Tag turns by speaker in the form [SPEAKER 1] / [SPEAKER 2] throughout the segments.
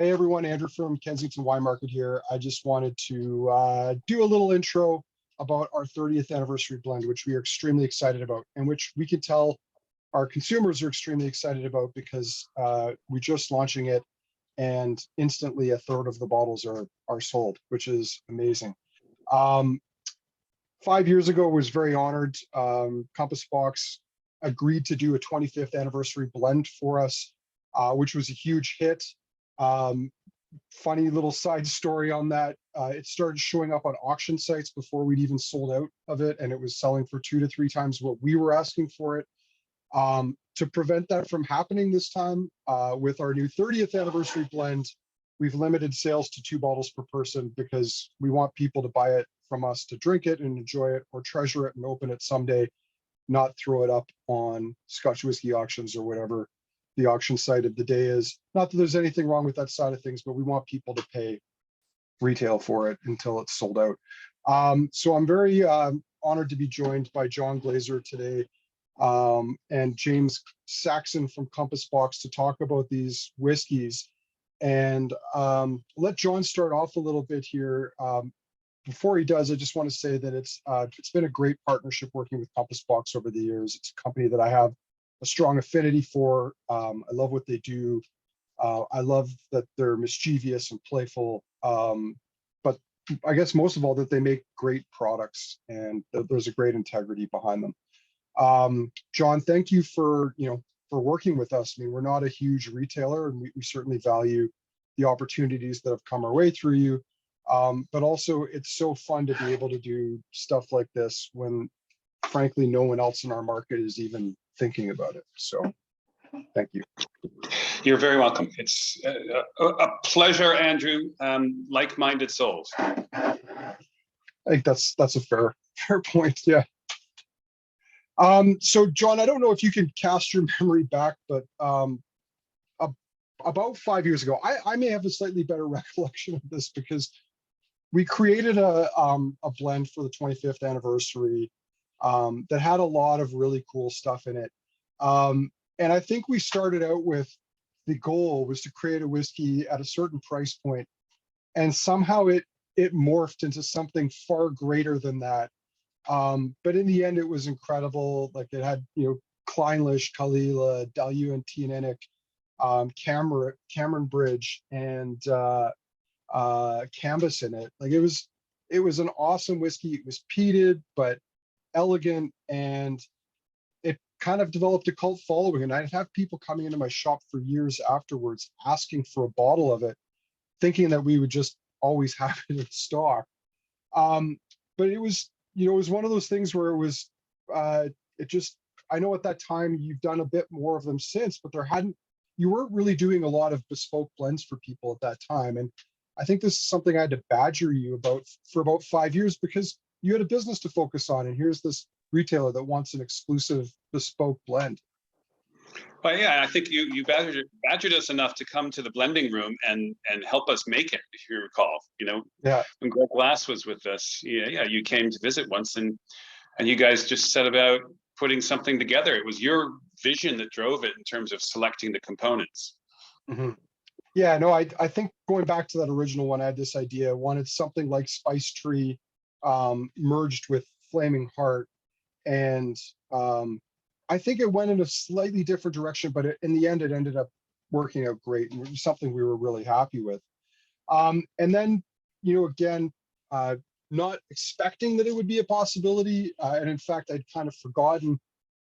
[SPEAKER 1] Hey everyone, Andrew from Kensington Wine Market here. I just wanted to do a little intro about our 30th anniversary blend, which we are extremely excited about, and which we can tell our consumers are extremely excited about because we're just launching it, and instantly a third of the bottles are sold, which is amazing. 5 years ago, I was very honored. Compass Box agreed to do a 25th anniversary blend for us, which was a huge hit. Funny little side story on that. It started showing up on auction sites before we'd even sold out of it, and it was selling for 2 to 3 times what we were asking for it. To prevent that from happening this time, with our new 30th anniversary blend, we've limited sales to 2 bottles per person because we want people to buy it from us to drink it and enjoy it, or treasure it and open it someday, not throw it up on Scotch whiskey auctions or whatever the auction site of the day is. Not that there's anything wrong with that side of things, but we want people to pay retail for it until it's sold out. So I'm very honored to be joined by John Glaser today, and James Saxon from Compass Box to talk about these whiskeys. And let John start off a little bit here. Before he does, I just want to say that it's been a great partnership working with Compass Box over the years. It's a company that I have a strong affinity for. I love what they do. I love that they're mischievous and playful, but I guess most of all that they make great products, and there's a great integrity behind them. John, thank you for working with us. I mean, we're not a huge retailer, and we certainly value the opportunities that have come our way through you. But also, it's so fun to be able to do stuff like this when, frankly, no one else in our market is even thinking about it. So thank you.
[SPEAKER 2] You're very welcome. It's a pleasure, Andrew. Like-minded souls.
[SPEAKER 1] I think that's a fair point. Yeah. So John, I don't know if you can cast your memory back, but about 5 years ago, I may have a slightly better recollection of this because we created a blend for the 25th anniversary that had a lot of really cool stuff in it. And I think we started out with the goal was to create a whiskey at a certain price point, and somehow it morphed into something far greater than that. But in the end, it was incredible. Like, it had, Kleinlish, Kalila, Dalu and Tianenik, Cameron Bridge, and Canvas in it. Like, it was an awesome whiskey. It was peated but elegant, and it kind of developed a cult following. And I'd have people coming into my shop for years afterwards asking for a bottle of it, thinking that we would just always have it in stock. But it was, it was one of those things where it was, I know at that time you've done a bit more of them since, but you weren't really doing a lot of bespoke blends for people at that time. And I think this is something I had to badger you about for about 5 years, because you had a business to focus on, and here's this retailer that wants an exclusive bespoke blend.
[SPEAKER 2] Well, yeah, I think you badgered us enough to come to the blending room and help us make it, if you recall.
[SPEAKER 1] Yeah.
[SPEAKER 2] When Greg Glass was with us, you came to visit once, and you guys just set about putting something together. It was your vision that drove it in terms of selecting the components.
[SPEAKER 1] Mm-hmm. Yeah, no, I think going back to that original one, I had this idea. I wanted something like Spice Tree merged with Flaming Heart, and I think it went in a slightly different direction, but in the end, it ended up working out great, and it was something we were really happy with. And then, again, not expecting that it would be a possibility, and in fact, I'd kind of forgotten,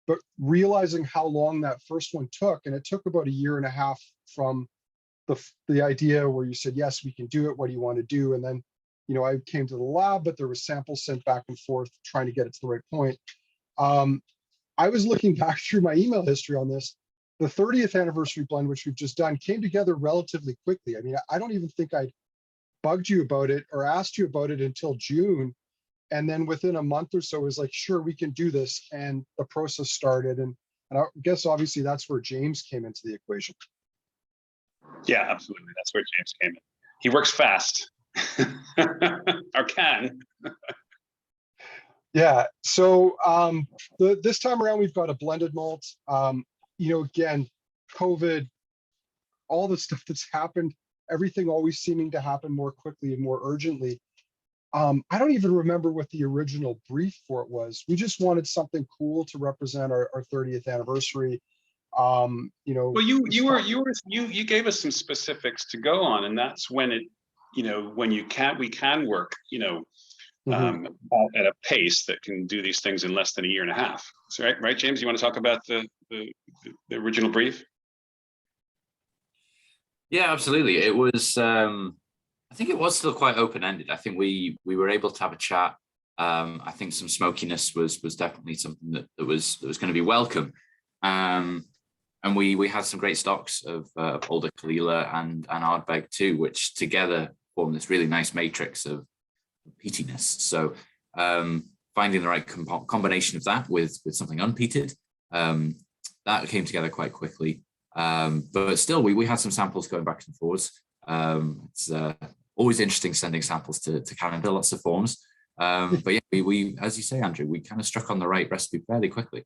[SPEAKER 1] but realizing how long that first one took, and it took about 1.5 years from the idea where you said, yes, we can do it. What do you want to do? And then, I came to the lab, but there was samples sent back and forth trying to get it to the right point. I was looking back through my email history on this. The 30th anniversary blend, which we've just done, came together relatively quickly. I mean, I don't even think I bugged you about it or asked you about it until June. And then within a month or so, it was like, sure, we can do this. And the process started. And I guess obviously that's where James came into the equation.
[SPEAKER 2] Yeah, absolutely. That's where James came in. He works fast. Or can.
[SPEAKER 1] Yeah. So this time around, we've got a blended malt. Again, COVID, all the stuff that's happened everything always seeming to happen more quickly and more urgently. I don't even remember what the original brief for it was. We just wanted something cool to represent our 30th anniversary.
[SPEAKER 2] Well, you gave us some specifics to go on, and that's when it, when we can work,
[SPEAKER 1] Mhm.
[SPEAKER 2] at a pace that can do these things in less than a year and a half. So, right, James, you want to talk about the original brief?
[SPEAKER 3] Yeah, absolutely. It was, I think it was still quite open-ended. I think we were able to have a chat. I think some smokiness was definitely something that was going to be welcome. And we had some great stocks of older Kalila and Ardbeg too, which together form this really nice matrix of peatiness. So finding the right combination of that with something unpeated, that came together quite quickly. But still, we had some samples going back and forwards. It's always interesting sending samples to Canada, lots of forms. But yeah, we, as you say, Andrew, we kind of struck on the right recipe fairly quickly.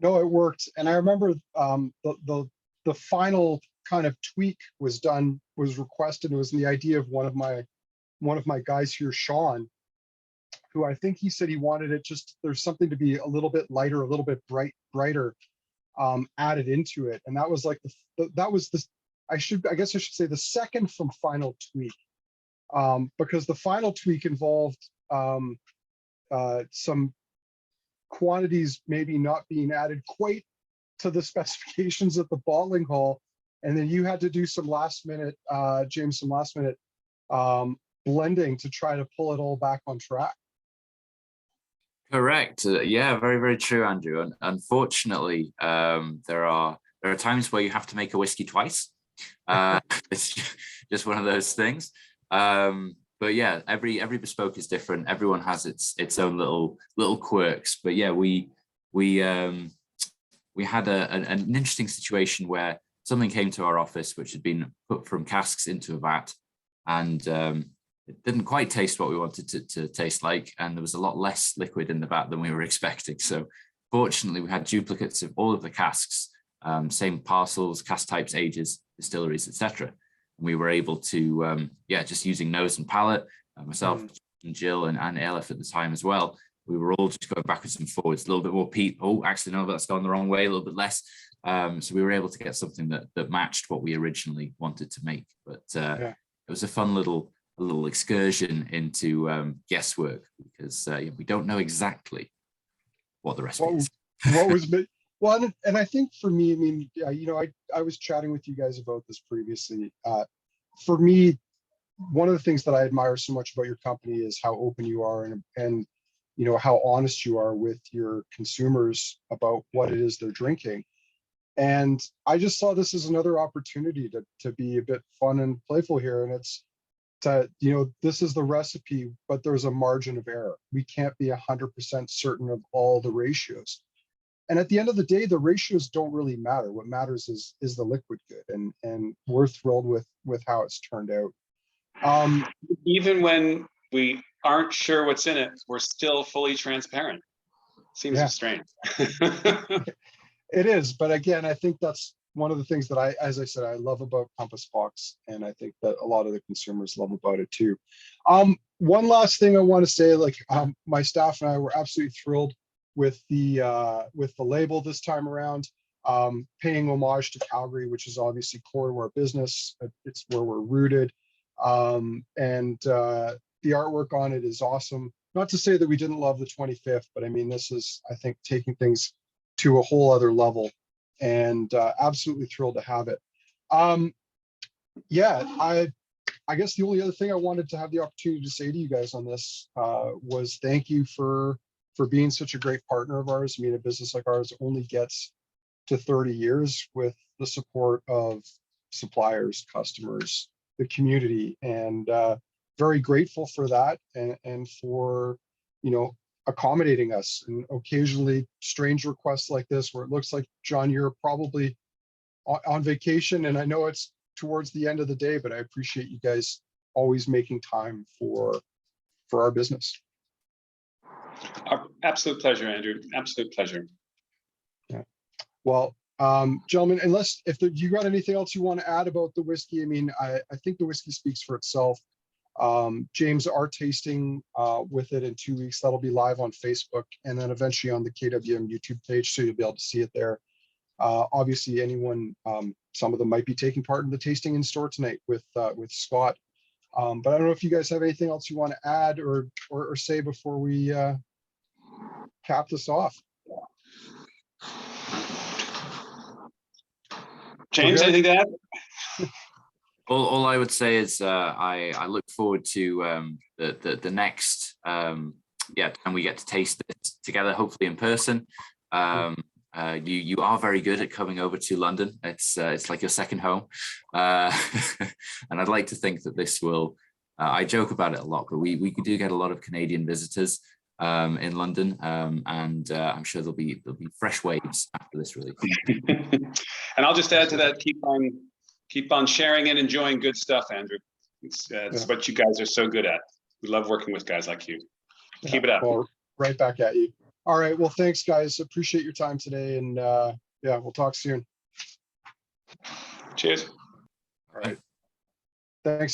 [SPEAKER 1] No, it worked. And I remember the final kind of tweak was requested. It was the idea of one of my guys here, Sean, who I think he said he wanted it just, there's something to be a little bit lighter, a little bit brighter added into it. And that was like I guess I should say the second from final tweak, because the final tweak involved some quantities maybe not being added quite to the specifications at the bottling hall, and then you had to do some last minute, James, some last minute blending to try to pull it all back on track.
[SPEAKER 3] Correct. Yeah, very, very true, Andrew. And unfortunately, there are times where you have to make a whiskey twice. It's just one of those things. But yeah, every bespoke is different. Everyone has its own little quirks. But yeah, we had an interesting situation where something came to our office which had been put from casks into a vat, and it didn't quite taste what we wanted to taste like, and there was a lot less liquid in the vat than we were expecting. So fortunately, we had duplicates of all of the casks, same parcels, cask types, ages, distilleries, etc. We were able to, just using nose and palate, myself and Jill and Elif at the time as well, we were all just going backwards and forwards, a little bit more peat. Oh, actually, no, that's gone the wrong way, a little bit less. So we were able to get something that matched what we originally wanted to make. But it was a fun little excursion into guesswork, because we don't know exactly what the recipe is.
[SPEAKER 1] What was well, and I think for me, I mean, I was chatting with you guys about this previously. For me, one of the things that I admire so much about your company is how open you are, and how honest you are with your consumers about what it is they're drinking. And I just saw this as another opportunity to be a bit fun and playful here. And it's this is the recipe, but there's a margin of error. We can't be 100% certain of all the ratios. And at the end of the day, the ratios don't really matter. What matters is the liquid good, and we're thrilled with how it's turned out.
[SPEAKER 2] Even when we aren't sure what's in it, we're still fully transparent. Seems strange.
[SPEAKER 1] It is, but again, I think that's one of the things that as I said, I love about Compass Box, and I think that a lot of the consumers love about it too. One last thing I want to say, my staff and I were absolutely thrilled with the label this time around, paying homage to Calgary, which is obviously core to our business. It's where we're rooted, and the artwork on it is awesome. Not to say that we didn't love the 25th, but I mean, this is, I think, taking things to a whole other level, and absolutely thrilled to have it. I guess the only other thing I wanted to have the opportunity to say to you guys on this was thank you for being such a great partner of ours. I mean, a business like ours only gets to 30 years with the support of suppliers, customers, the community, and very grateful for that, and for accommodating us. And occasionally strange requests like this, where it looks like, John, you're probably on vacation, and I know it's towards the end of the day, but I appreciate you guys always making time for our business.
[SPEAKER 2] Our absolute pleasure, Andrew. Absolute pleasure.
[SPEAKER 1] Yeah. Well, Gentlemen, unless you got anything else you want to add about the whiskey, I mean, I think the whiskey speaks for itself. James, our tasting with it in 2 weeks, that'll be live on Facebook and then eventually on the KWM YouTube page, so you'll be able to see it there. Obviously, anyone, some of them might be taking part in the tasting in store tonight with Scott. But I don't know if you guys have anything else you want to add or say before we cap this off.
[SPEAKER 2] James, anything to add?
[SPEAKER 3] All I would say is I look forward to the next time we get to taste this together, hopefully in person. You are very good at coming over to London. It's like your second home, and I'd like to think that this will. I joke about it a lot, but we do get a lot of Canadian visitors in London, and I'm sure there'll be fresh waves after this release.
[SPEAKER 2] And I'll just add to that: keep on sharing and enjoying good stuff, Andrew. It's what you guys are so good at. We love working with guys like you. Keep it up.
[SPEAKER 1] Well, right back at you. All right. Well, thanks, guys. Appreciate your time today, and we'll talk soon.
[SPEAKER 2] Cheers.
[SPEAKER 1] All right. Thanks.